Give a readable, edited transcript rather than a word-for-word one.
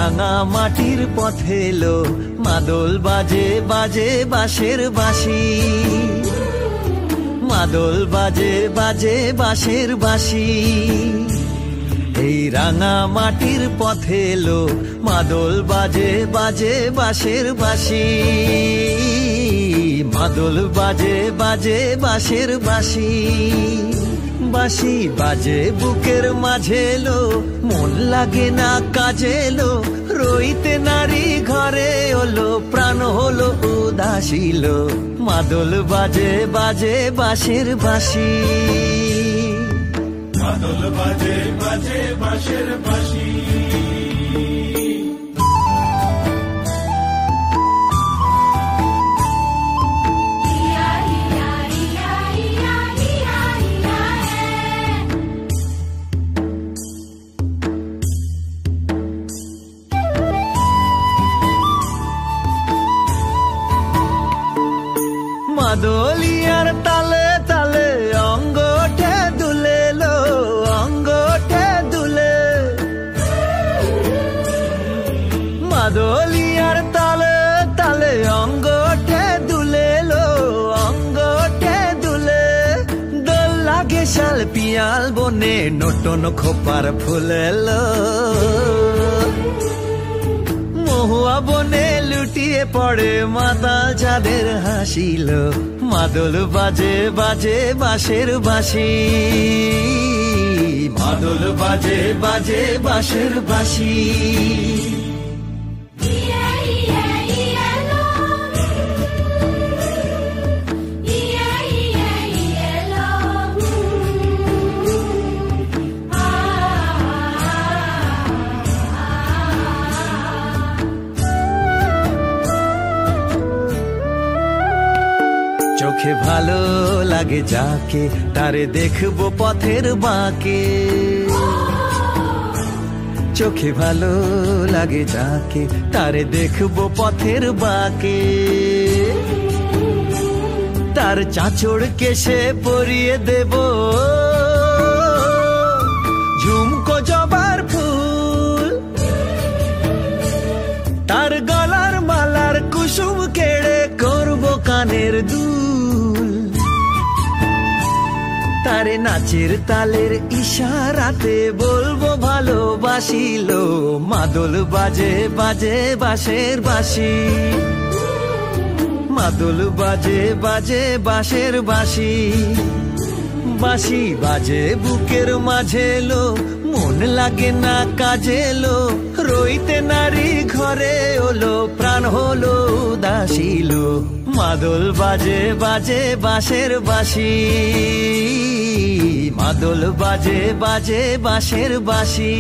রাঙা মাটির পথে এলো মাদল বাজে বাজে বাঁশের বাঁশি, মাদল বাজে বাজে বাঁশের বাঁশি। এই রাঙা মাটির পথে এলো মাদল বাজে বাজে বাঁশের বাঁশি, মাদল বাজে বাজে বাঁশের বাঁশি। বাঁশি বাজে বুকের মাঝে এলো, মন লাগে না কাজে এলো, রইতে নারী ঘরে হলো, প্রাণ হলো উদাসীল। মাদল বাজে বাজে বাঁশের বাঁশি, মাদল বাজে বাজে বাঁশের বাঁশি। মাদলিয়ার তালে তালে অঙ্গটে দুলে লো, অঙ্গটে দুলে। মাদলিয়ার তালে তালে অঙ্গটে দুলে লো, অঙ্গটে দুলে। দোল লাগে শাল পিয়াল বনে নটন খোপার ফুলেলো, মহুয়া বনে লুটিয়ে পড়ে মাতাল চাঁদের হাসিল। মাদল বাজে বাজে বাঁশের বাঁশি, মাদল বাজে বাজে বাঁশের বাঁশি। চোখে ভালো লাগে যাকে, তারে দেখবো পথের বাঁকে। চোখে ভালো লাগে যাকে, তারে দেখবো পথের বাঁকে। তার চাঁচড় কেশে পরিয়ে দেব ঝুমকো জবার ফুল, তার গলার মালার কুসুম কেড়ে করবো কানের দুল। তারে নাচের তালের ইশারাতে বলবো ভালোবাসিল। মাদল বাজে বাজে বাঁশের বাঁশি, মাদল বাজে বাজে বাঁশের বাঁশি। বাঁশি বাজে বুকের মাঝে লো, মন লাগে না কাজে লো, রইতে নারী ঘরে হলো, প্রাণ হলো উদাসীল। মাদল বাজে বাজে বাঁশের বাঁশি, মাদল বাজে বাজে বাঁশের বাঁশি।